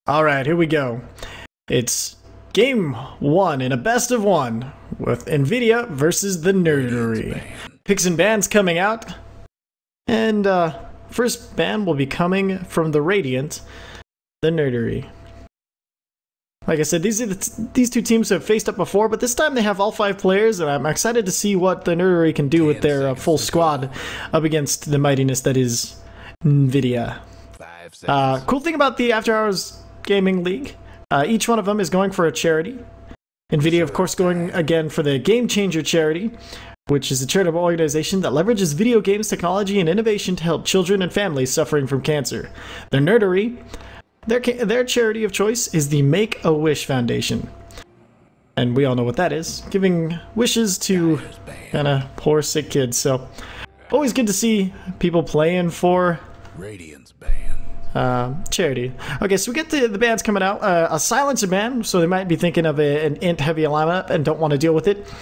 Alright, here we go. It's game one in a best of one with Nvidia versus the Nerdery. Picks and bans coming out. And first ban will be coming from the Radiant, the Nerdery. Like I said, these two teams have faced up before, but this time they have all 5 players, and I'm excited to see what the Nerdery can do with their full squad up against the mightiness that is Nvidia. Cool thing about the After Hours Gaming League, each one of them is going for a charity. Nvidia, of course, going again for the Game Changer charity, which is a charitable organization that leverages video games, technology, and innovation to help children and families suffering from cancer. The Nerdery, their charity of choice is the Make-A-Wish Foundation. And we all know what that is, giving wishes to kind of poor, sick kids. So, always good to see people playing for Radiant's ban. Charity. Okay, so we get the bans coming out. A silencer ban, so they might be thinking of an int heavy alignment and don't want to deal with it.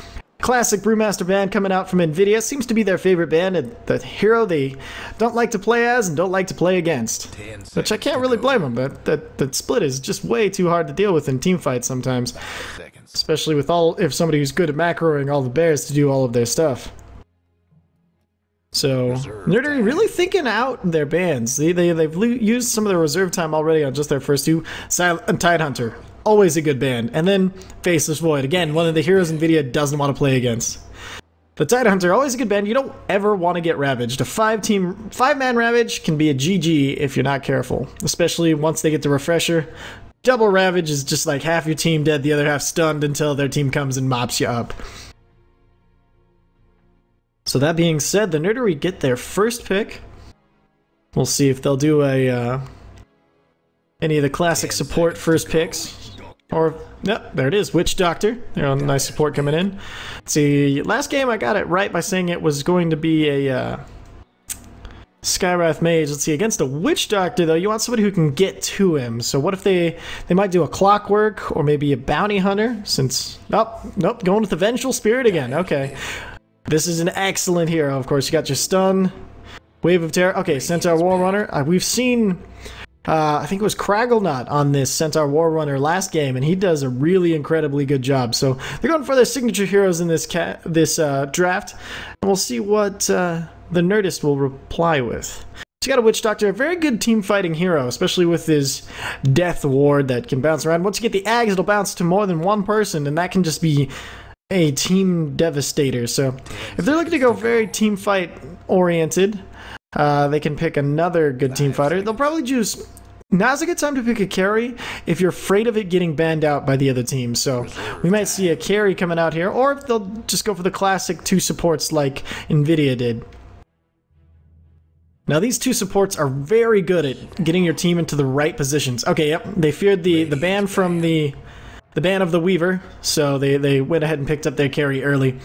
Classic Brewmaster ban coming out from Nvidia. Seems to be their favorite ban, and the hero they don't like to play as and don't like to play against. Which I can't really blame them, but that split is just way too hard to deal with in team fights sometimes. Especially with if somebody who's good at macroing all the bears to do all of their stuff. So, Nerdery really thinking out their bans. They've used some of their reserve time already on just their first two. Tidehunter, always a good ban. And then Faceless Void, again, one of the heroes Nvidia doesn't want to play against. The Tidehunter, always a good ban. You don't ever want to get ravaged. A 5-man ravage can be a GG if you're not careful. Especially once they get the refresher. Double ravage is just like half your team dead, the other half stunned until their team comes and mops you up. So that being said, the Nerdery get their first pick. We'll see if they'll do any of the classic support first picks. Or, yep, there it is, Witch Doctor. They're on nice support coming in. Let's see, last game I got it right by saying it was going to be a Skywrath Mage. Let's see, against a Witch Doctor, though, you want somebody who can get to him. So what if they might do a Clockwork or maybe a Bounty Hunter, since... Nope, going with the Vengeful Spirit again, okay. This is an excellent hero, of course. You got your stun, Wave of Terror. Okay, Centaur Warrunner. We've seen, I think it was Cragglenut on this Centaur Warrunner last game, and he does a really incredibly good job. So they're going for their signature heroes in this draft, and we'll see what the Nerdist will reply with. So you got a Witch Doctor, a very good team fighting hero, especially with his Death Ward that can bounce around. Once you get the Ags, it'll bounce to more than one person, and that can just be a team devastator. So if they're looking to go very team fight oriented, they can pick another good team fighter. They'll probably choose... Now's a good time to pick a carry if you're afraid of it getting banned out by the other team. So we might see a carry coming out here, or they'll just go for the classic 2 supports like Nvidia did. Now these 2 supports are very good at getting your team into the right positions. Okay, yep, they feared the ban from the ban of the Weaver, so they went ahead and picked up their carry early.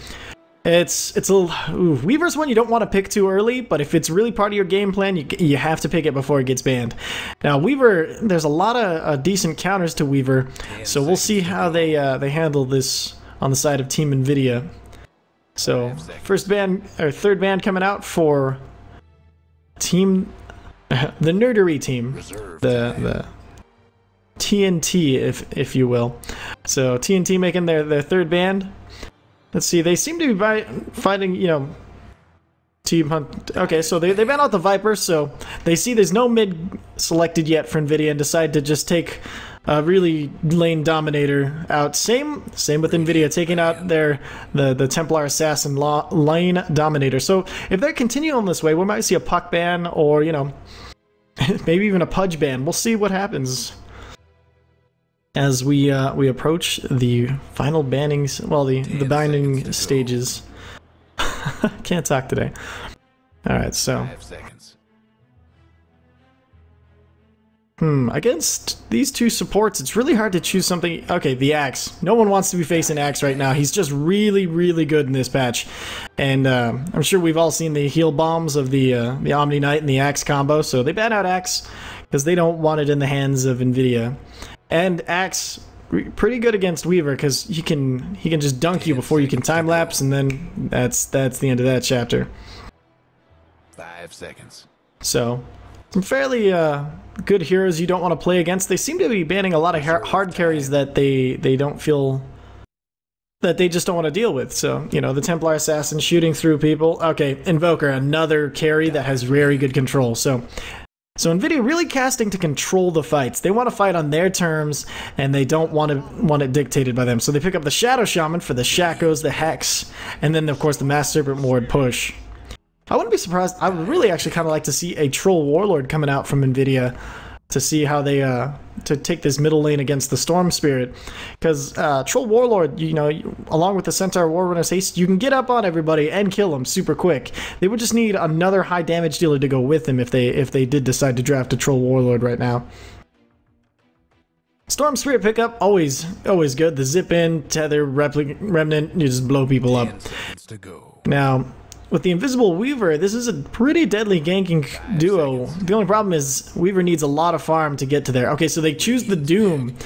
It's a little... Ooh, Weaver's one you don't want to pick too early, but if it's really part of your game plan, you have to pick it before it gets banned. Now Weaver, there's a lot of decent counters to Weaver, so we'll see how they handle this on the side of Team Nvidia. So first ban, or third ban coming out for Team... the Nerdery team. The TNT, if you will. So TNT making their third ban. Let's see, they seem to be fighting, you know, Team Hunt. Okay, so they ban out the Viper, so they see there's no mid selected yet for Nvidia and decide to just take a really lane dominator out. Same with Nvidia, taking out the Templar Assassin lane dominator. So if they continue on this way, we might see a puck ban or, you know, maybe even a pudge ban. We'll see what happens as we approach the final bannings, well, the binding stages. Can't talk today. Alright, so... against these 2 supports, it's really hard to choose something... Okay, the Axe. No one wants to be facing Axe right now. He's just really, really good in this patch. And I'm sure we've all seen the heal bombs of the Omni Knight and the Axe combo, so they ban out Axe because they don't want it in the hands of Nvidia. And Axe, pretty good against Weaver because he can just dunk you before you can time lapse, and then that's the end of that chapter. 5 seconds. So Some fairly good heroes you don't want to play against. They seem to be banning a lot of hard carries that they don't feel that they just don't want to deal with. So, you know, the Templar Assassin shooting through people. Okay, Invoker, another carry that has very good control. So Nvidia really casting to control the fights. They want to fight on their terms, and they don't want it dictated by them. So they pick up the Shadow Shaman for the Shakos, the Hex, and then, of course, the Mass Serpent Ward push. I wouldn't be surprised. I would really actually kind of like to see a Troll Warlord coming out from Nvidia to see how they to take this middle lane against the Storm Spirit, because Troll Warlord, you know, along with the Centaur Warrunner's Haste, you can get up on everybody and kill them super quick. They would just need another high damage dealer to go with them if they did decide to draft a Troll Warlord right now. Storm Spirit pickup, always good. The zip in, tether, remnant, you just blow people up. Now, with the Invisible Weaver, this is a pretty deadly ganking duo. The only problem is Weaver needs a lot of farm to get to there. Okay, so they choose the Doom.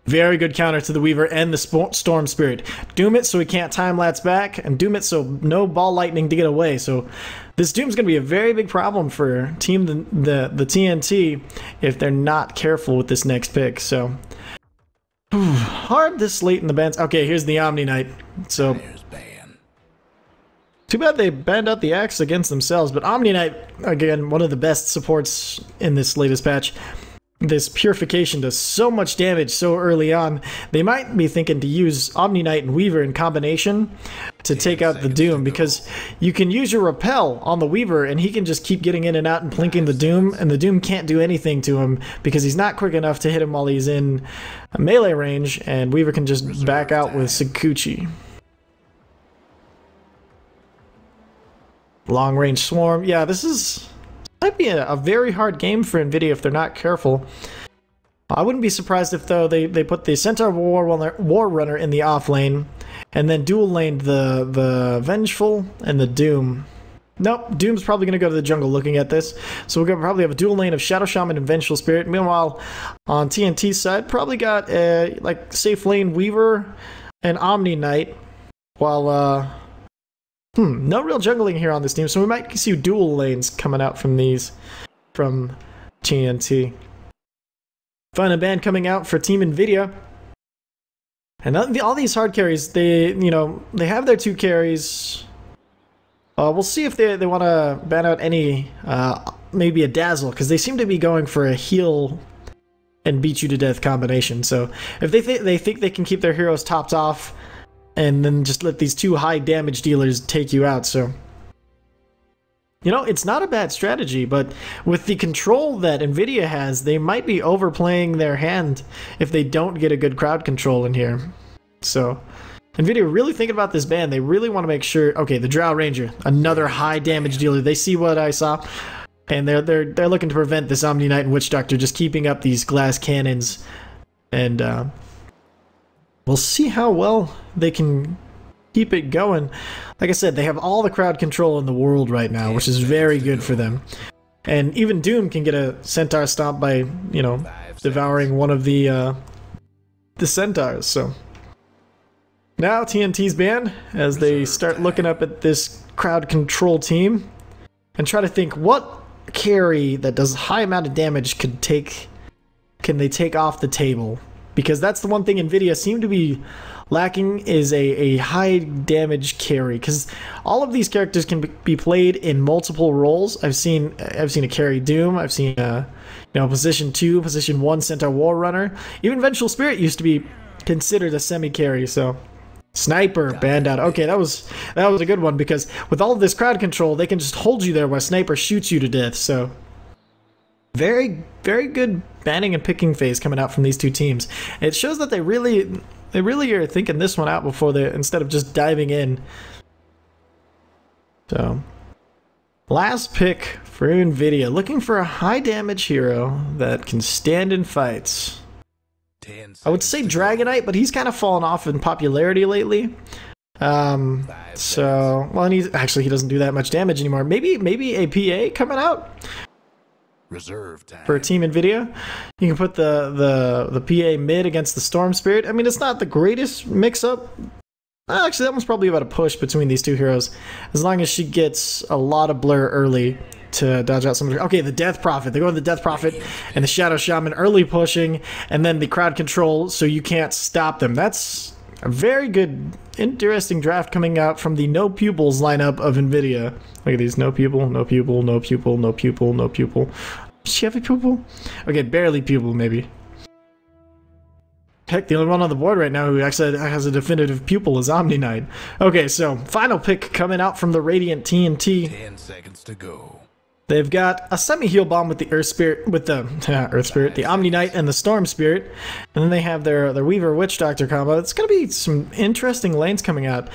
Very good counter to the Weaver and the Storm Spirit. Doom it so he can't time-lapse back, and Doom it so no Ball Lightning to get away. So this Doom's going to be a very big problem for Team the TNT if they're not careful with this next pick. So hard this late in the bans. Okay, here's the Omni Knight. So too bad they banned out the Axe against themselves, but Omni Knight, again, one of the best supports in this latest patch. This Purification does so much damage so early on. They might be thinking to use Omni Knight and Weaver in combination to take out the Doom, because you can use your Repel on the Weaver and he can just keep getting in and out and plinking the Doom, and the Doom can't do anything to him because he's not quick enough to hit him while he's in melee range, and Weaver can just back out with Sakuchi. Long range swarm. Yeah, this might be a very hard game for Nvidia if they're not careful. I wouldn't be surprised if, though, they put the Centaur Warrunner in the off lane and then dual laned the Vengeful and the Doom. Nope, Doom's probably going to go to the jungle looking at this. So we're going to probably have a dual lane of Shadow Shaman and Vengeful Spirit. Meanwhile, on TNT's side, probably got a safe lane Weaver and Omni Knight, while no real jungling here on this team, so we might see dual lanes coming out from TNT. Final ban coming out for Team Nvidia. And all these hard carries, they have their 2 carries. We'll see if they want to ban out any, maybe a Dazzle, because they seem to be going for a heal and beat you to death combination. So if they think they can keep their heroes topped off, and then just let these 2 high damage dealers take you out. So, you know, it's not a bad strategy, but with the control that Nvidia has, they might be overplaying their hand if they don't get a good crowd control in here. So, Nvidia really thinking about this ban. They really want to make sure. Okay, the Drow Ranger, another high damage dealer. They see what I saw, and they're looking to prevent this Omni Knight and Witch Doctor just keeping up these glass cannons, and we'll see how well they can keep it going. Like I said, they have all the crowd control in the world right now, which is very good for them. And even Doom can get a Centaur stomp by, you know, devouring one of the Centaurs. So now TNT's banned as they start looking up at this crowd control team and try to think what carry that does a high amount of damage can they take off the table. Because that's the one thing Nvidia seem to be lacking, is a high damage carry. Because all of these characters can be played in multiple roles. I've seen a carry Doom. I've seen position 2, position 1 Centaur Warrunner. Even Vengeful Spirit used to be considered a semi carry. So Sniper banned out. Okay, that was a good one, because with all of this crowd control, they can just hold you there while Sniper shoots you to death. So very, very good banning and picking phase coming out from these 2 teams. It shows that they really are thinking this one out before instead of just diving in. So, last pick for Nvidia, looking for a high damage hero that can stand in fights. I would say Dragonite, but he's kind of fallen off in popularity lately. So, well, and he doesn't do that much damage anymore. Maybe a PA coming out for Team Nvidia. You can put the PA mid against the Storm Spirit. I mean, it's not the greatest mix-up. Actually, that one's probably about a push between these 2 heroes. As long as she gets a lot of blur early, to dodge out some of the... Okay, the Death Prophet. They go with the Death Prophet and the Shadow Shaman early pushing, and then the crowd control so you can't stop them. That's a very good, interesting draft coming out from the no pupils lineup of Nvidia. Look at these. No pupil, no pupil, no pupil, no pupil, no pupil. Does she have a pupil? Okay, barely pupil, maybe. Heck, the only one on the board right now who actually has a definitive pupil is Omni Knight. Okay, so final pick coming out from the Radiant TNT. 10 seconds to go. They've got a semi-heal bomb with the Earth Spirit, with the Earth Spirit, the Omni Knight, and the Storm Spirit. And then they have their Weaver Witch Doctor combo. It's going to be some interesting lanes coming out.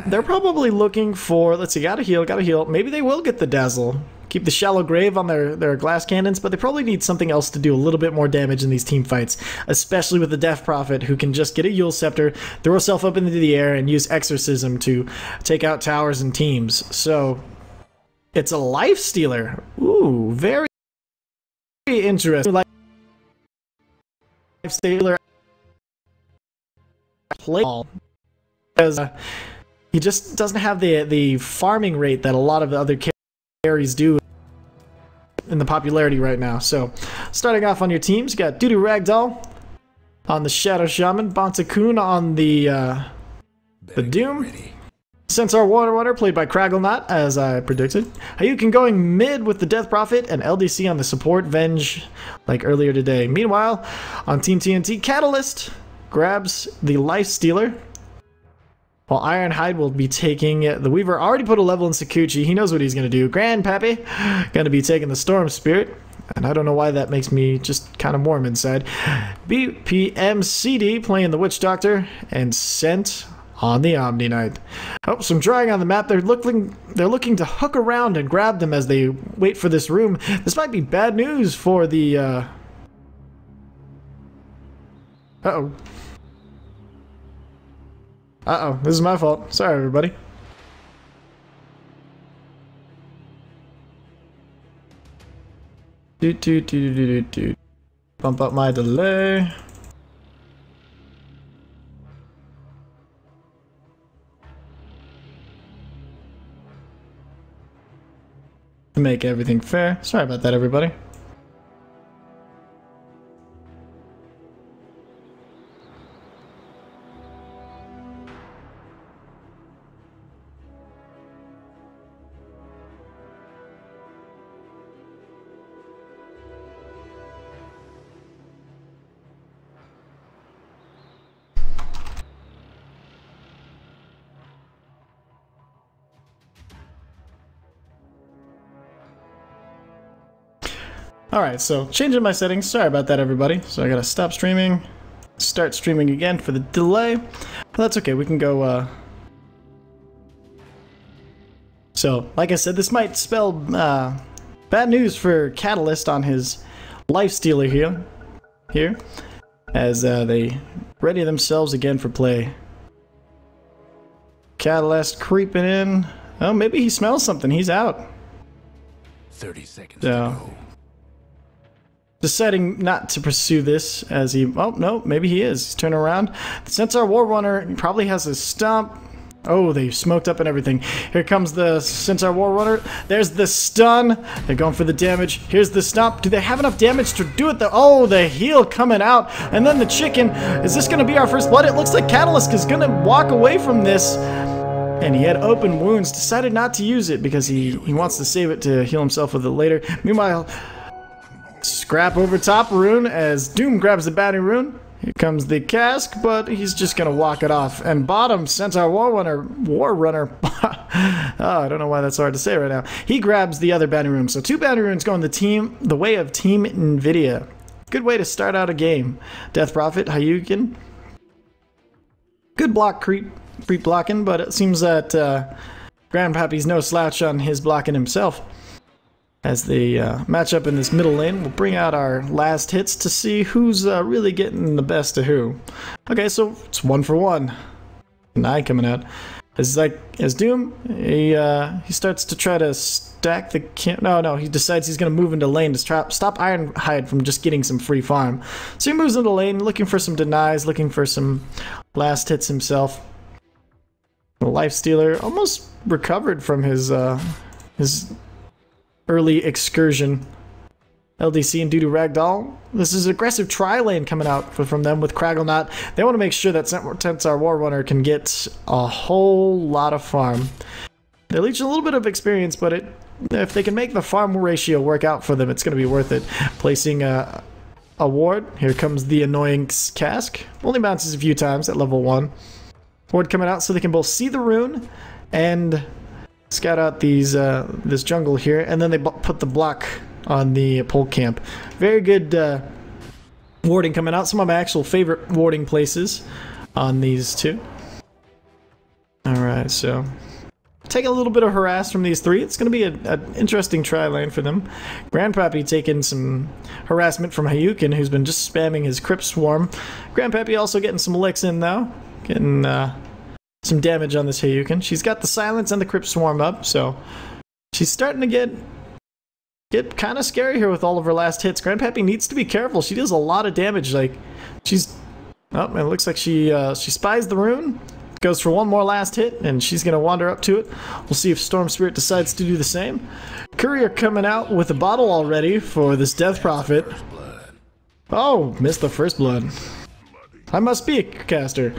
They're probably looking for, let's see, gotta heal. Maybe they will get the Dazzle. Keep the Shallow Grave on their glass cannons, but they probably need something else to do a little bit more damage in these team fights, especially with the Death Prophet, who can just get a Yule Scepter, throw herself up into the air, and use Exorcism to take out towers and teams. So it's a Life Stealer. Ooh, very interesting. Life Stealer play because he just doesn't have the farming rate that a lot of the other carries do in the popularity right now. So starting off on your teams, you got Dudu Ragdoll on the Shadow Shaman, Bonta-kun on the Doom, Centaur Water played by Cragglenot, as I predicted. Hayukin going mid with the Death Prophet, and LDC on the support, Venge, like earlier today. Meanwhile, on Team TNT, Catalyst grabs the Life Stealer, while Ironhide will be taking the Weaver. Already put a level in Sakuchi. He knows what he's going to do. Grandpappy going to be taking the Storm Spirit. And I don't know why that makes me just kind of warm inside. BPMCD playing the Witch Doctor. And Scent on the Omni Knight. Oh, some drawing on the map. They're looking to hook around and grab them as they wait for this room. This might be bad news for the... Uh-oh. Uh-oh, this is my fault. Sorry, everybody. Bump up my delay. To make everything fair. Sorry about that, everybody. Alright, so changing my settings. Sorry about that, everybody. So I gotta stop streaming, start streaming again for the delay. But that's okay, we can go, So, like I said, this might spell bad news for Catalyst on his Life Stealer here, as they ready themselves again for play. Catalyst creeping in. Oh, maybe he smells something. He's out. 30 seconds to go. Deciding not to pursue this as he... Oh, no, maybe he is. He's turning around. The Centaur War Runner probably has a stomp. Oh, they smoked up and everything. Here comes the Centaur War Runner. There's the stun. They're going for the damage. Here's the stomp. Do they have enough damage to do it? Oh, the heal coming out. And then the chicken. Is this going to be our first blood? It looks like Catalyst is going to walk away from this. And he had open wounds. Decided not to use it because he wants to save it to heal himself with it later. Meanwhile... Scrap over top rune as Doom grabs the batting rune. Here comes the cask, but he's just gonna walk it off. And bottom, Centaur War Runner. Oh, I don't know why that's hard to say right now. He grabs the other batting rune. So 2 batting runes going the way of Team Nvidia. Good way to start out a game. Death Prophet, Hayukin. Good block creep blocking, but it seems that Grandpappy's no slouch on his blocking himself. As they match up in this middle lane, we'll bring out our last hits to see who's really getting the best of who. Okay, so it's 1 for 1. Nye coming out. As Doom, he starts to try to stack the no, he decides he's gonna move into lane to stop Ironhide from just getting some free farm. So he moves into lane, looking for some denies, looking for some last hits himself. The Life Stealer almost recovered from his early excursion. LDC and Doodoo Ragdoll. This is aggressive tri-lane coming out from them with Cragglenot. They want to make sure that Tensar War Runner can get a whole lot of farm. They leech a little bit of experience, but if they can make the farm ratio work out for them, it's going to be worth it. Placing a ward. Here comes the annoying cask. Only bounces a few times at level 1. Ward coming out so they can both see the rune and scout out these this jungle here, and then they put the block on the pole camp. Very good warding coming out. Some of my actual favorite warding places on these two. Alright, so take a little bit of harass from these three. It's going to be an interesting tri-lane for them. Grandpappy taking some harassment from Hayukin, who's been just spamming his Crypt Swarm. Grandpappy also getting some licks in, though. Getting some damage on this Hayukin. She's got the Silence and the Crypt Swarm up, so she's starting to get kind of scary here with all of her last hits. Grandpappy needs to be careful. She does a lot of damage. Like, she's... Oh, it looks like she spies the rune. Goes for one more last hit, and she's going to wander up to it. We'll see if Storm Spirit decides to do the same. Courier coming out with a bottle already for this Death Prophet. Oh, missed the first blood. I must be a caster.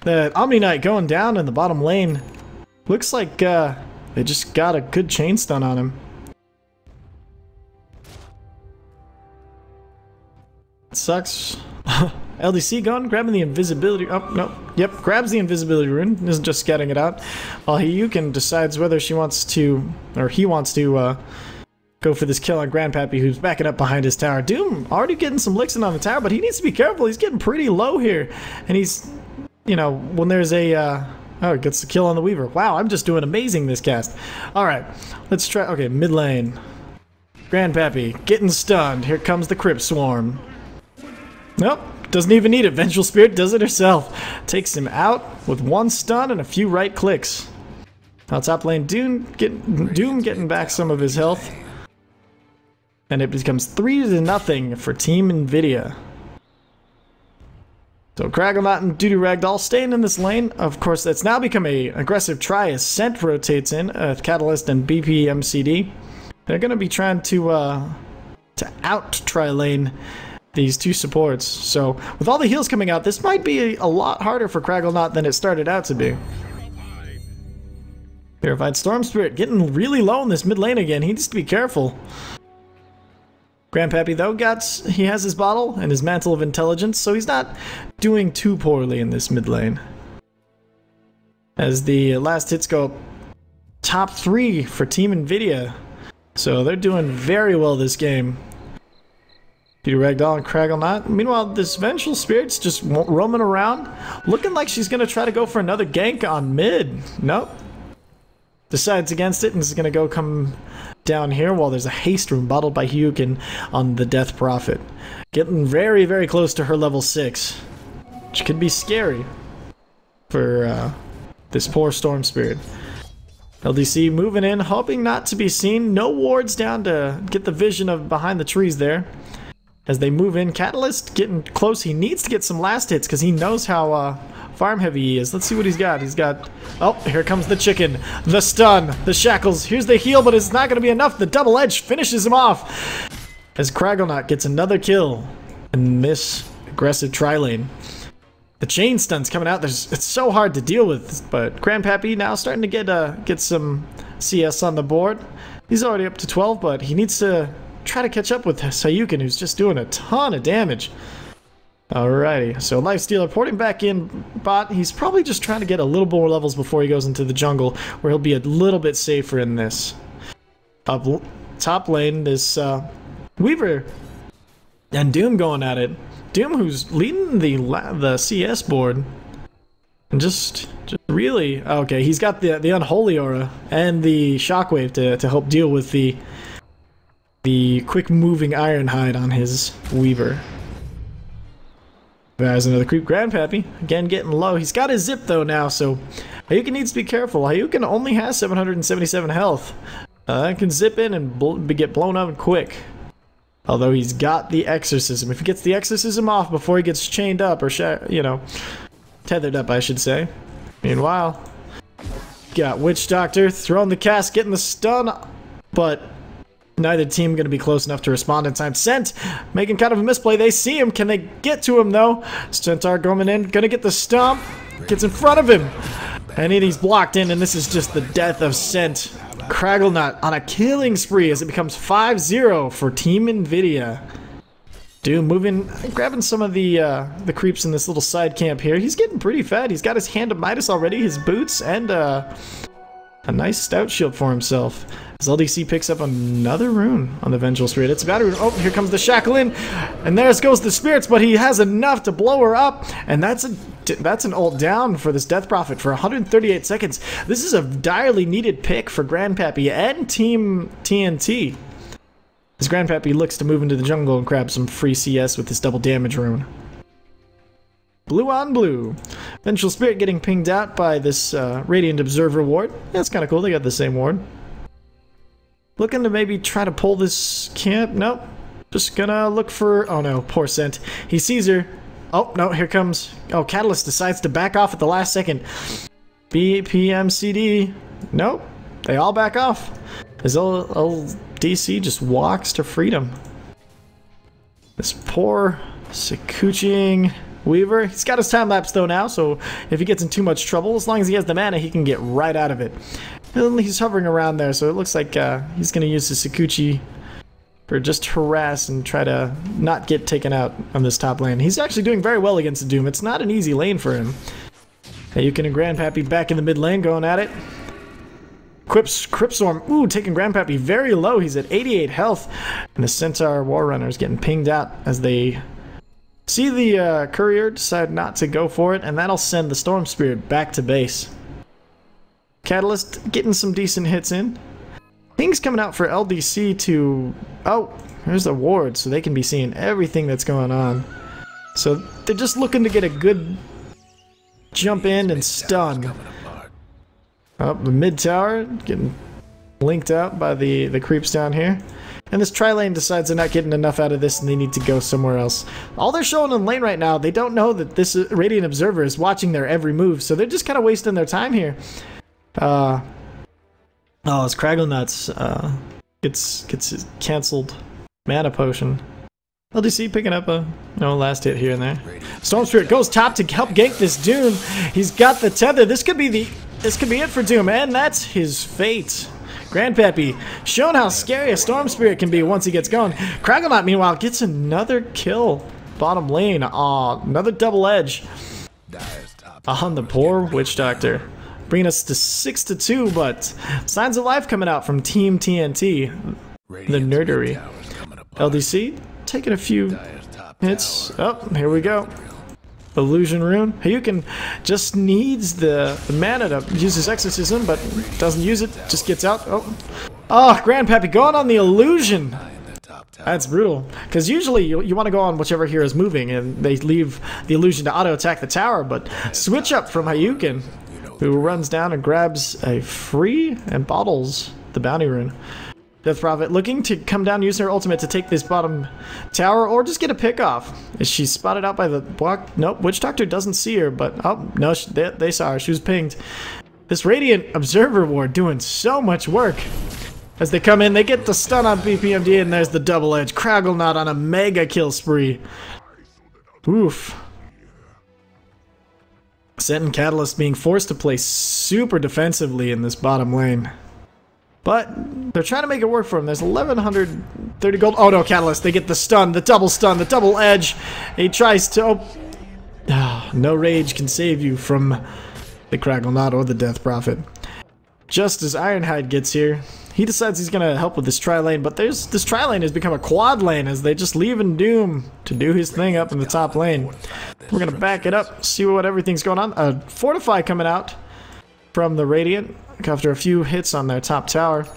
The Omni Knight going down in the bottom lane. Looks like they just got a good chain stun on him. It sucks. LDC going, grabbing the invisibility. Oh, no. Yep, grabs the invisibility rune. Isn't just scouting it out. While Hayukin decides whether she wants to, or he wants to, go for this kill on Grandpappy, who's backing up behind his tower. Doom already getting some licks in on the tower, but he needs to be careful. He's getting pretty low here. And he's, you know, when there's a, oh, gets the kill on the Weaver. Wow, I'm just doing amazing this cast. Alright, let's try, okay, mid lane. Grandpappy getting stunned. Here comes the Crypt Swarm. Nope. Doesn't even need it. Vengeful Spirit does it herself. Takes him out with one stun and a few right clicks. Now top lane, Doom getting back some of his health. And it becomes 3-0 for Team Nvidia. So Cragglenot and Doodoo Ragdoll staying in this lane. Of course, that's now become a aggressive try as Scent rotates in with Catalyst and BPMCD. They're going to be trying to out-try lane these two supports. So with all the heals coming out, this might be a lot harder for Cragglenot than it started out to be. Purified Storm Spirit getting really low in this mid lane again. He needs to be careful. Grandpappy though he has his bottle and his Mantle of Intelligence, so he's not doing too poorly in this mid lane. As the last hits go top 3 for Team Nvidia. So they're doing very well this game. Doodoo Ragdoll and Cragglenot. Meanwhile, this Vengeful Spirit's just roaming around, looking like she's going to try to go for another gank on mid. Nope. Decides against it and is going to come down here while there's a haste room bottled by Hayukin on the Death Prophet. Getting very, very close to her level 6. Which could be scary for this poor Storm Spirit. LDC moving in, hoping not to be seen. No wards down to get the vision of behind the trees there. As they move in, Catalyst getting close. He needs to get some last hits because he knows how farm heavy he is. Let's see what he's got. He's got... Oh, here comes the chicken. The stun. The shackles. Here's the heal, but it's not going to be enough. The double edge finishes him off. As Cragglenot gets another kill in this aggressive tri-lane. The chain stun's coming out. It's so hard to deal with, but Grandpappy now starting to get some CS on the board. He's already up to 12, but he needs to try to catch up with Hayukin, who's just doing a ton of damage. Alrighty, so Lifestealer porting back in bot. He's probably just trying to get a little more levels before he goes into the jungle, where he'll be a little bit safer in this. Up top lane, this Weaver and Doom going at it. Doom, who's leading the CS board, and just really okay. He's got the Unholy Aura and the Shockwave to help deal with the quick-moving Ironhide on his Weaver. There's another creep. Grandpappy, again getting low. He's got his zip though now, so Hayukin needs to be careful. Hayukin only has 777 health. That can zip in and get blown up quick. Although he's got the Exorcism. If he gets the Exorcism off before he gets chained up, or tethered up, I should say. Meanwhile, got Witch Doctor throwing the cast, getting the stun, but Neither team going to be close enough to respond in time. Sent making kind of a misplay. They see him. Can they get to him, though? Centaur going in. Going to get the stomp. Gets in front of him. And he's blocked in, and this is just the death of Scent. Cragglenut on a killing spree as it becomes 5-0 for Team Nvidia. Doom moving, grabbing some of the creeps in this little side camp here. He's getting pretty fed. He's got his Hand of Midas already, his boots, and a nice stout shield for himself. As LDC picks up another rune on the Vengeful Spirit. It's about to, oh, here comes the Shackle in, and there goes the Spirits, but he has enough to blow her up, and that's an ult down for this Death Prophet for 138 seconds. This is a direly needed pick for Grandpappy and Team TNT. As Grandpappy looks to move into the jungle and grab some free CS with this double damage rune. Blue on blue. Vengeful Spirit getting pinged out by this Radiant Observer ward. That's kind of cool, they got the same ward. Looking to maybe try to pull this camp. Nope. Just gonna look for... Oh no, poor Scent. He sees her. Oh, no, here comes... Oh, Catalyst decides to back off at the last second. BPMCD. Nope. They all back off. As LDC just walks to freedom. This poor Sakuching Weaver. He's got his time lapse though now, so if he gets in too much trouble, as long as he has the mana, he can get right out of it. And he's hovering around there, so it looks like he's going to use his Sakuchi for just harass and try to not get taken out on this top lane. He's actually doing very well against the Doom. It's not an easy lane for him. Yukin and Grandpappy back in the mid lane going at it. Cryptstorm, ooh, taking Grandpappy very low. He's at 88 health. And the Centaur Warrunner is getting pinged out as they see the Courier decide not to go for it, and that'll send the Storm Spirit back to base. Catalyst getting some decent hits in. Things coming out for LDC to... Oh, there's a ward, so they can be seeing everything that's going on. So they're just looking to get a good jump in and stun. Oh, the mid tower getting linked out by the creeps down here. And this tri-lane decides they're not getting enough out of this and they need to go somewhere else. All they're showing in lane right now, they don't know that this Radiant Observer is watching their every move, so they're just kind of wasting their time here. Oh, it's Cragglenuts gets his cancelled mana potion. LDC picking up a last hit here and there. Storm Spirit goes top to help gank this Doom. He's got the tether. This could be it for Doom, and that's his fate. Grandpappy showing how scary a Storm Spirit can be once he gets going. Cragglenut, meanwhile, gets another kill. Bottom lane. Aw, another double edge on the poor Witch Doctor. Bringing us to 6-2, but signs of life coming out from Team TNT. The Nerdery. LDC taking a few hits. Oh, here we go. Illusion Rune. Hayukin just needs the mana to use his Exorcism, but doesn't use it. Just gets out. Oh, Grandpappy going on the Illusion. That's brutal. Because usually you want to go on whichever hero is moving, and they leave the Illusion to auto-attack the tower, but switch up from Hayukin, who runs down and grabs a free and bottles the Bounty Rune. Death Prophet looking to come down using her ultimate to take this bottom tower or just get a pick off. Is she spotted out by the block? Nope, Witch Doctor doesn't see her, but oh no, they saw her. She was pinged. This Radiant Observer ward doing so much work. As they come in, they get the stun on BPMD, and there's the double edge. Cragglenut on a mega kill spree. Oof. Scent and Catalyst being forced to play super defensively in this bottom lane. But they're trying to make it work for him. There's 1,130 gold. Oh no, Catalyst. They get the stun, the double edge. He tries to... no rage can save you from the Cragglenut or the Death Prophet. Just as Ironhide gets here, he decides he's going to help with this tri-lane, but this tri-lane has become a quad lane as they just leaving Doom to do his thing up in the top lane. We're going to back it up, see what everything's going on. Fortify coming out from the Radiant after a few hits on their top tower.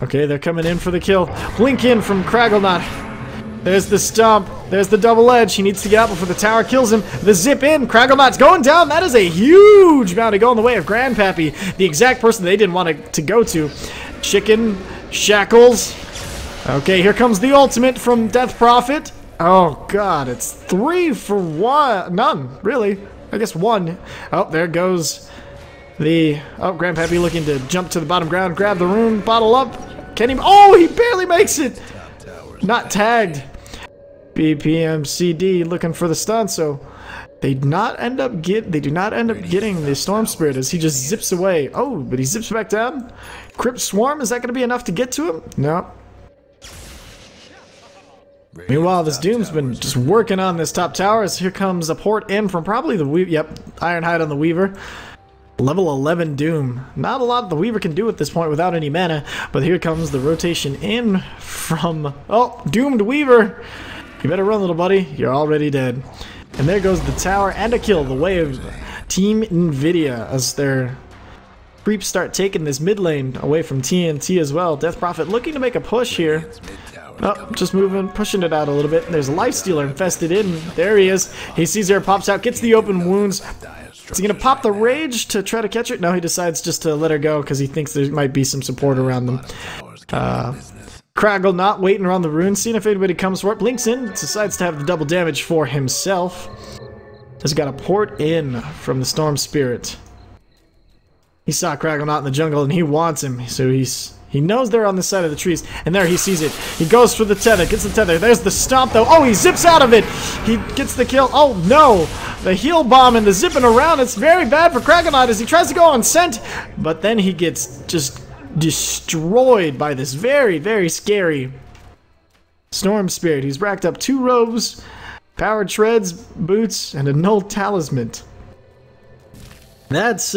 Okay, they're coming in for the kill. Blink in from Cragglenut. There's the stomp. There's the double edge. He needs to get out before the tower kills him. The zip in. Cragglenut's going down. That is a huge bounty going the way of Grandpappy. The exact person they didn't want to go to. Chicken. Shackles. Okay, here comes the ultimate from Death Prophet. Oh, God. It's 3 for 1. None, really. I guess 1. Oh, there goes the... Oh, Grandpappy looking to jump to the bottom ground. Grab the rune. Bottle up. Can he? Oh, he barely makes it. Not tagged. BPMCD looking for the stun, so they do not end up getting the Storm Spirit as he just zips away. Oh, but he zips back down. Crypt Swarm, is that going to be enough to get to him? No. Meanwhile, this Doom's been just working on this top tower as here comes a port in from probably the Weaver. Yep, Ironhide on the Weaver. Level 11 Doom. Not a lot the Weaver can do at this point without any mana, but here comes the rotation in from... Oh, Doomed Weaver! You better run, little buddy. You're already dead. And there goes the tower and a kill, the way of Team Nvidia as their creeps start taking this mid lane away from TNT as well. Death Prophet looking to make a push here. Oh, just moving, pushing it out a little bit. There's a Lifestealer infested in. There he is. He sees her, pops out, gets the open wounds. Is he going to pop the Rage to try to catch it? No, he decides just to let her go because he thinks there might be some support around them. Craggle not waiting around the rune, seeing if anybody comes for it. Blinks in, decides to have the double damage for himself. Has got a port in from the Storm Spirit. He saw Craggle not in the jungle and he wants him, so he knows they're on the side of the trees, and there he sees it. He goes for the tether, gets the tether. There's the stomp though. Oh, he zips out of it. He gets the kill. Oh no, the heal bomb and the zipping around. It's very bad for Kragonaut as he tries to go on scent, but then he gets just destroyed by this very, very scary Storm Spirit. He's racked up 2 robes, powered shreds, boots, and a null talisman. That's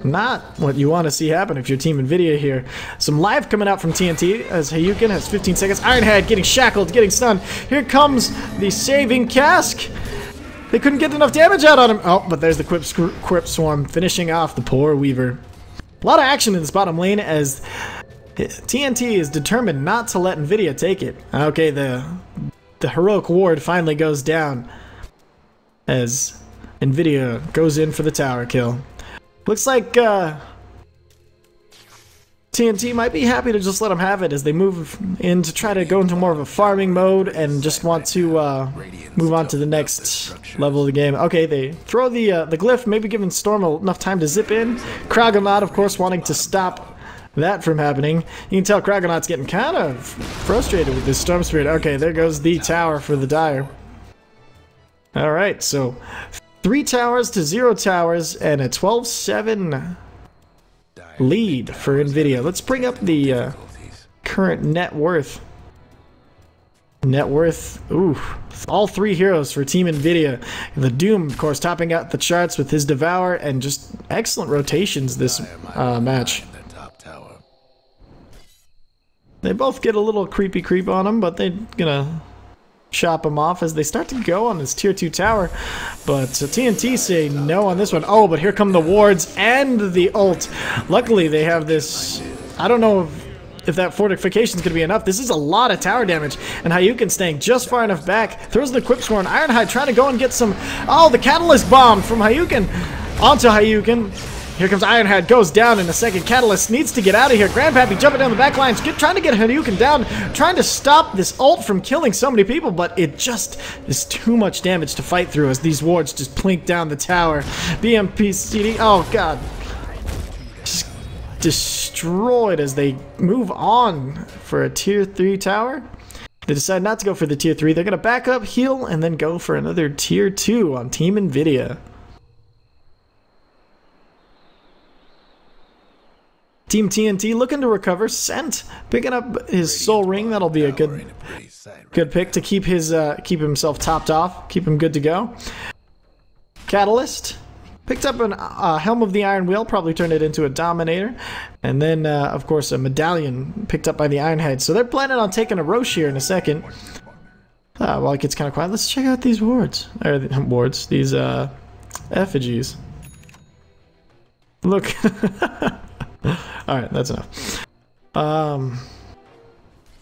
not what you want to see happen if you're Team Nvidia here. Some live coming out from TNT as Hayukin has 15 seconds. Ironhead getting shackled, getting stunned. Here comes the saving cask. They couldn't get enough damage out on him. Oh, but there's the Crypt Swarm finishing off the poor Weaver. A lot of action in this bottom lane as TNT is determined not to let Nvidia take it. Okay, the heroic ward finally goes down as Nvidia goes in for the tower kill. Looks like TNT might be happy to just let them have it as they move in to try to go into more of a farming mode and just want to move on to the next level of the game. Okay, they throw the glyph, maybe giving Storm enough time to zip in. Kragonaut, of course, wanting to stop that from happening. You can tell Kragonaut's getting kind of frustrated with this Storm Spirit. Okay, there goes the tower for the Dire. Alright, so 3 towers to 0 towers and a 12-7 lead for Nvidia. Let's bring up the current net worth. Net worth, ooh, all 3 heroes for Team Nvidia. The Doom, of course, topping out the charts with his Devour and just excellent rotations this match. They both get a little creepy creep on them, but they're gonna chop him off as they start to go on this tier 2 tower, but TNT say no on this one. Oh, but here come the wards and the ult. Luckily they have this, I don't know if that fortification is going to be enough. This is a lot of tower damage, and Hayukin staying just far enough back, throws the Crypt Swarm. Ironhide trying to go and get some, oh, the Catalyst Bomb from Hayukin onto Hayukin. Here comes Ironhead, goes down in a second. Catalyst needs to get out of here. Grandpappy jumping down the back lines, trying to get Hayukin down, trying to stop this ult from killing so many people, but it just is too much damage to fight through as these wards just plink down the tower. BMPCD, oh god. Just destroyed as they move on for a tier 3 tower. They decide not to go for the tier 3. They're going to back up, heal, and then go for another tier 2 on Team Nvidia. Team TNT looking to recover. Scent picking up his soul ring. That'll be a good pick to keep keep himself topped off, keep him good to go. Catalyst picked up a Helm of the Iron Wheel, probably turned it into a Dominator, and then of course a medallion picked up by the Ironhead. So they're planning on taking a Roche here in a second. While it gets kind of quiet, let's check out these wards, or wards, these effigies. Look. Alright, that's enough.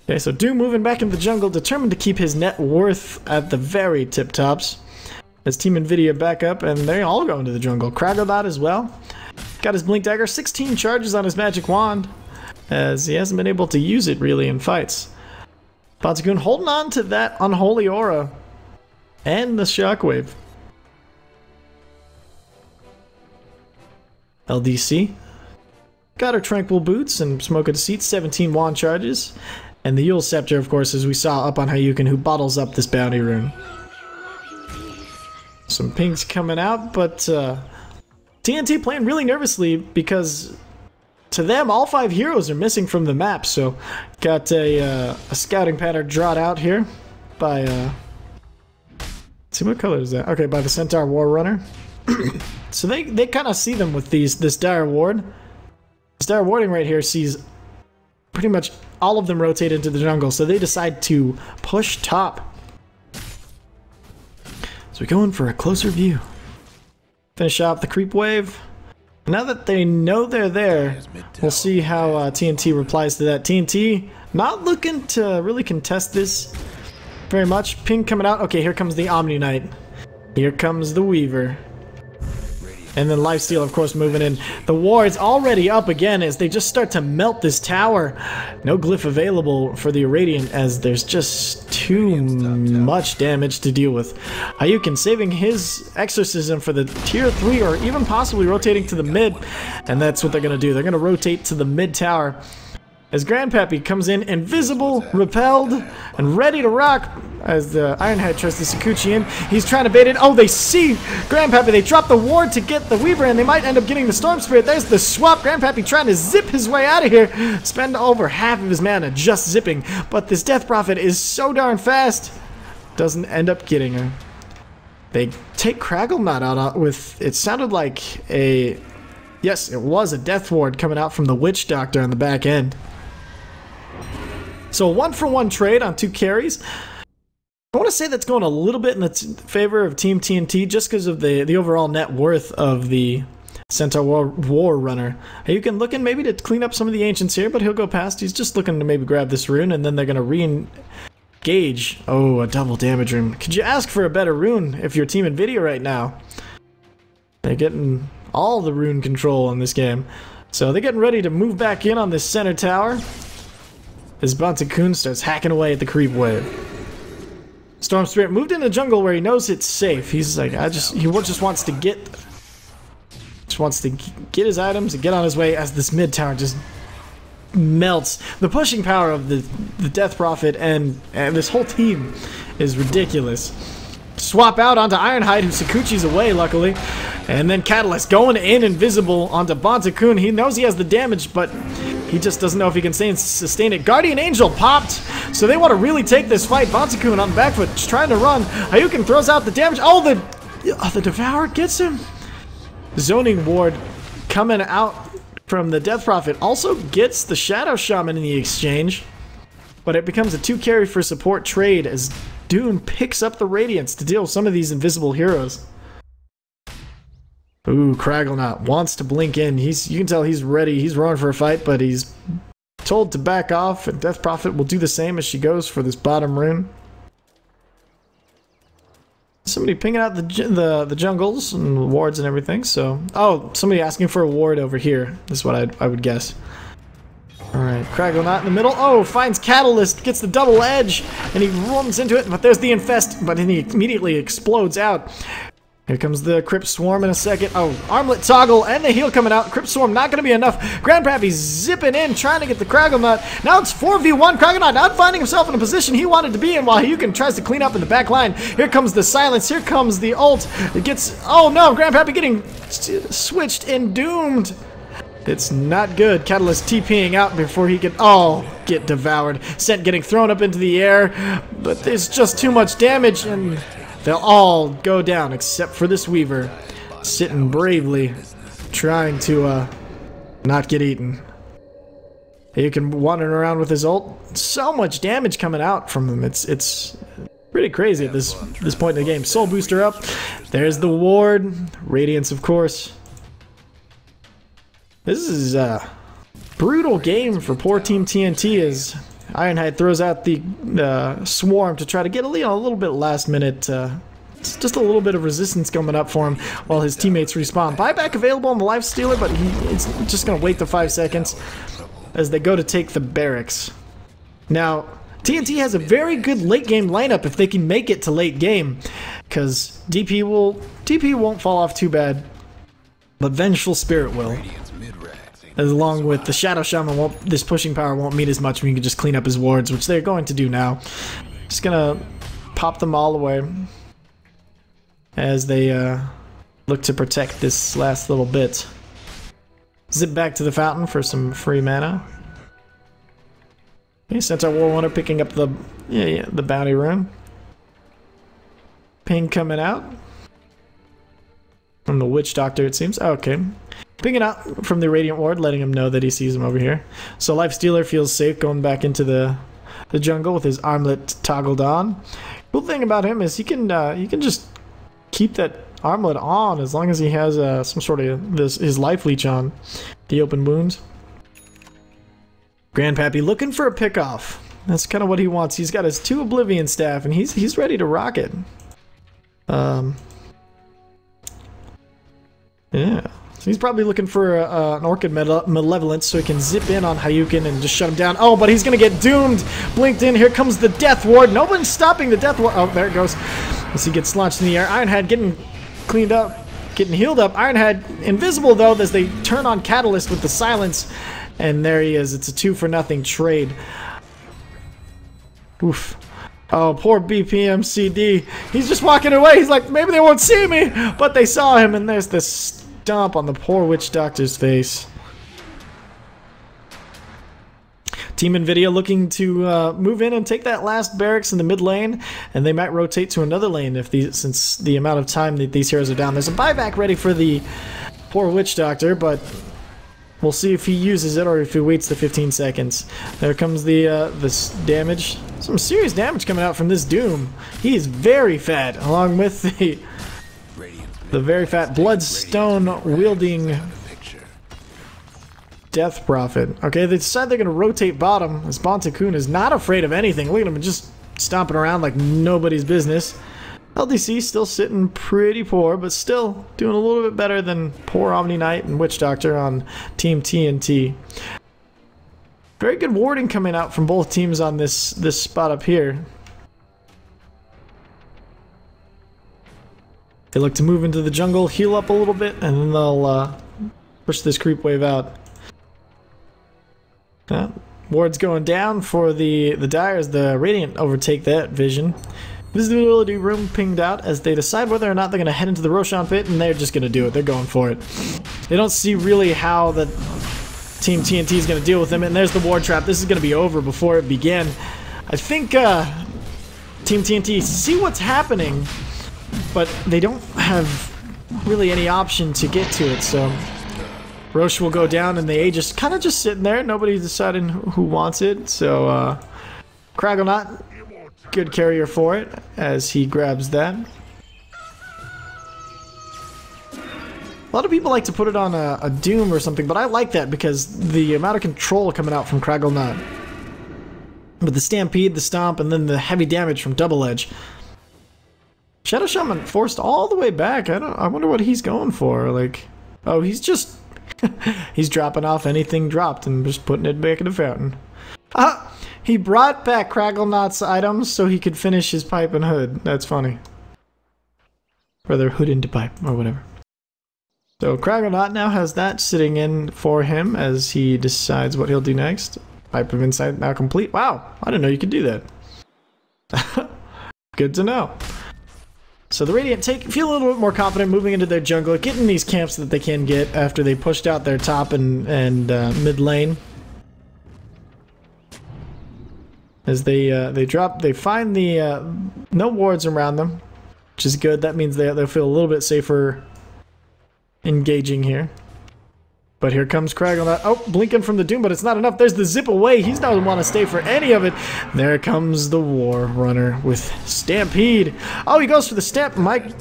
Okay, so Doom moving back into the jungle, determined to keep his net worth at the very tip tops. As Team Nvidia back up, and they all go into the jungle. Kragonaut as well. Got his Blink Dagger, 16 charges on his magic wand, as he hasn't been able to use it really in fights. Pontacoon holding on to that Unholy Aura and the Shockwave. LDC got her Tranquil Boots and Smoke of Deceit, 17 wand charges. And the Yule Scepter, of course, as we saw up on Hayukin, who bottles up this bounty rune. Some pinks coming out, but TNT playing really nervously because to them, all 5 heroes are missing from the map. So, got a scouting pattern drawn out here by, let's see, what color is that? Okay, by the Centaur War Runner. So they kind of see them with this Dire Ward. This Dire Warding right here sees pretty much all of them rotate into the jungle, so they decide to push top. So we're going for a closer view. Finish off the creep wave. Now that they know they're there, we'll see how TNT replies to that. TNT not looking to really contest this very much. Ping coming out. Okay, here comes the Omni Knight. Here comes the Weaver. And then Lifesteal, of course, moving in. The ward's already up again as they just start to melt this tower. No glyph available for the Irradiant as there's just too much damage to deal with. Hayukin saving his Exorcism for the tier 3 or even possibly rotating to the mid. And that's what they're going to do. They're going to rotate to the mid tower. As Grandpappy comes in, invisible, repelled, and ready to rock. As the Ironhide tries to Sakuchi in, he's trying to bait it. Oh, they see Grandpappy. They drop the ward to get the Weaver, and they might end up getting the Storm Spirit. There's the swap. Grandpappy trying to zip his way out of here. Spend over half of his mana just zipping. But this Death Prophet is so darn fast. Doesn't end up getting her. They take Kragglenut out with, it sounded like a, yes, it was a Death Ward coming out from the Witch Doctor on the back end. So 1-for-1 trade on 2 carries. I want to say that's going a little bit in the favor of Team TNT just because of the overall net worth of the Centaur War Runner. Hayukin looking maybe to clean up some of the Ancients here, but he'll go past. He's just looking to maybe grab this rune, and then they're going to re-engage. Oh, a double damage rune. Could you ask for a better rune if you're Team Nvidia right now? They're getting all the rune control in this game. So they're getting ready to move back in on this center tower. As Bantakun starts hacking away at the creep wave. Storm Spirit moved in the jungle where he knows it's safe. He's like, he just wants to get his items and get on his way as this mid tower just melts. The pushing power of the Death Prophet and this whole team is ridiculous. Swap out onto Ironhide, who Sakuchi's away, luckily. And then Catalyst going in invisible onto Bantakun. He knows he has the damage, but he just doesn't know if he can sustain it. Guardian Angel popped, so they want to really take this fight. Bantakun on the back foot, just trying to run. Hayukin throws out the damage. Oh, the Devourer gets him. Zoning Ward coming out from the Death Prophet also gets the Shadow Shaman in the exchange. But it becomes a 2 carry for support trade as Dune picks up the Radiance to deal with some of these invisible heroes. Ooh, Kragglenut wants to blink in. You can tell he's ready. He's roaring for a fight, but he's told to back off, and Death Prophet will do the same as she goes for this bottom rune. Somebody pinging out the jungles and the wards and everything, so... Oh, somebody asking for a ward over here is what I would guess. Alright, Kragglenut in the middle. Oh, finds Catalyst, gets the double edge, and he runs into it, but there's the Infest, but then he immediately explodes out. Here comes the Crypt Swarm in a second. Oh, Armlet Toggle and the heal coming out. Crypt Swarm not going to be enough. Grandpappy's zipping in, trying to get the Kragglenut. Now it's 4v1. Kragglenut not finding himself in a position he wanted to be in while Hayukin tries to clean up in the back line. Here comes the silence. Here comes the ult. It gets... Oh no, Grandpappy getting switched and doomed. It's not good. Catalyst TPing out before he can... Oh, get devoured. Scent getting thrown up into the air. But there's just too much damage and... They'll all go down except for this Weaver, sitting bravely, trying to not get eaten. You can wander around with his ult. So much damage coming out from him. It's pretty crazy at this point in the game. Soul Booster up. There's the ward. Radiance, of course. This is a brutal game for poor Team TNT as Ironhide throws out the Swarm to try to get a little bit last minute, just a little bit of resistance coming up for him while his teammates respawn. Buyback available on the Lifestealer, but he's just going to wait the 5 seconds as they go to take the barracks. Now, TNT has a very good late game lineup if they can make it to late game, because DP won't fall off too bad, but Vengeful Spirit will. Along with the Shadow Shaman, this pushing power won't mean as much when you can just clean up his wards, which they're going to do now. Just gonna pop them all away as they look to protect this last little bit. Zip back to the fountain for some free mana. Okay, Centaur War Wonder picking up the the bounty rune. Ping coming out from the Witch Doctor, it seems. Okay. Pinging out from the Radiant Ward, letting him know that he sees him over here. So Lifestealer feels safe going back into the jungle with his armlet toggled on. Cool thing about him is he can just keep that armlet on as long as he has some sort of his life leech on the open wounds. Grandpappy looking for a pickoff. That's kind of what he wants. He's got his 2 Oblivion Staff and he's ready to rock it. Yeah. So he's probably looking for an Orchid Malevolence so he can zip in on Hayukin and just shut him down. Oh, but he's going to get doomed. Blinked in. Here comes the Death Ward. No one's stopping the Death Ward. Oh, there it goes. As he gets launched in the air. Ironhead getting cleaned up, getting healed up. Ironhead invisible, though, as they turn on Catalyst with the silence. And there he is. It's a 2-for-0 trade. Oof. Oh, poor BPM CD. He's just walking away. He's like, maybe they won't see me. But they saw him, and there's this stomp on the poor Witch Doctor's face. Team Nvidia looking to move in and take that last barracks in the mid lane, and they might rotate to another lane since the amount of time that these heroes are down. There's a buyback ready for the poor Witch Doctor, but we'll see if he uses it or if he waits the 15 seconds. There comes this damage. Some serious damage coming out from this Doom. He is very fat, along with the very fat Bloodstone wielding Death Prophet. Okay, they decide they're going to rotate bottom, as Bontakun is not afraid of anything. Look at him just stomping around like nobody's business. LDC still sitting pretty poor, but still doing a little bit better than poor Omni Knight and Witch Doctor on Team TNT. Very good warding coming out from both teams on this spot up here. They look to move into the jungle, heal up a little bit, and then they'll push this creep wave out. Ward's going down for the Dire as the Radiant overtake that vision. Visibility room pinged out as they decide whether or not they're going to head into the Roshan pit, and they're just going to do it. They're going for it. They don't see really how the Team TNT is going to deal with them, and there's the ward trap. This is going to be over before it began. I think Team TNT see what's happening, but they don't have really any option to get to it, so Roche will go down, and they just kind of just sitting there. Nobody's deciding who wants it, so Kragglenot, good carrier for it as he grabs that. A lot of people like to put it on a Doom or something, but I like that because the amount of control coming out from Kragglenot. With the Stampede, the Stomp, and then the heavy damage from Double Edge. Shadow Shaman forced all the way back. I wonder what he's going for. Like, oh, he's just he's dropping off anything dropped and just putting it back in the fountain. Ah, he brought back Kragglenot's items so he could finish his pipe and hood. That's funny. Or their hood into pipe or whatever. So Kragglenot now has that sitting in for him as he decides what he'll do next. Pipe of Insight now complete. Wow, I didn't know you could do that. Good to know. So the Radiant feel a little bit more confident moving into their jungle, getting these camps that they can get after they pushed out their top and mid lane. As they find the no wards around them, which is good. That means they'll feel a little bit safer engaging here. But here comes Kragglenot. Oh, blinking from the Doom, but it's not enough. There's the zip away. He doesn't want to stay for any of it. There comes the War Runner with Stampede. Oh, he goes for the stamp. Mike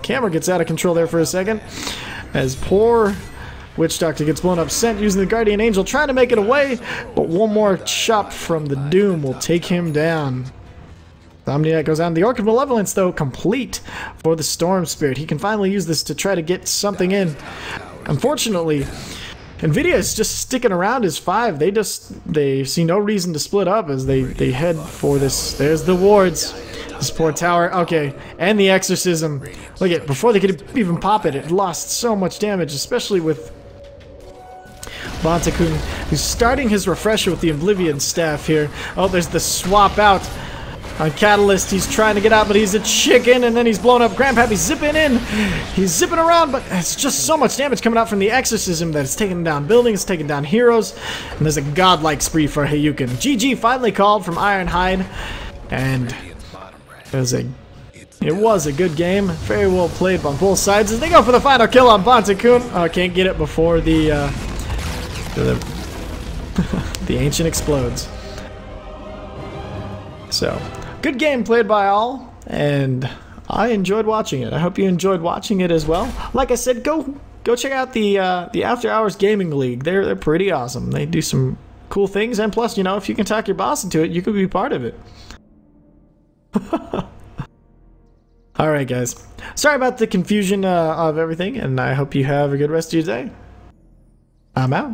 camera gets out of control there for a second. As poor Witch Doctor gets blown up, sent using the Guardian Angel, trying to make it away. But one more chop from the Doom will take him down. The Omniac goes down. The Orchid Malevolence, though, complete for the Storm Spirit. He can finally use this to try to get something in. Unfortunately, Nvidia is just sticking around as 5. They see no reason to split up as they head for this. There's the wards. This poor tower. Okay, and the Exorcism. Look at before they could even pop it, it lost so much damage, especially with Bonta-kun, who's starting his refresher with the Oblivion staff here. Oh, there's the swap out on Catalyst. He's trying to get out, but he's a chicken, and then he's blown up. Grandpappy's zipping in. He's zipping around, but it's just so much damage coming out from the Exorcism that it's taking down buildings, taking down heroes, and there's a godlike spree for Hayukin. GG finally called from Ironhide, and it was a good game. Very well played on both sides as they go for the final kill on Bonta-kun. Oh, can't get it before the Ancient explodes. So, good game played by all, and I enjoyed watching it. I hope you enjoyed watching it as well. Like I said, go check out the After Hours Gaming League. They're pretty awesome. They do some cool things, and plus, you know, if you can talk your boss into it, you could be part of it. Alright guys, sorry about the confusion of everything, and I hope you have a good rest of your day. I'm out.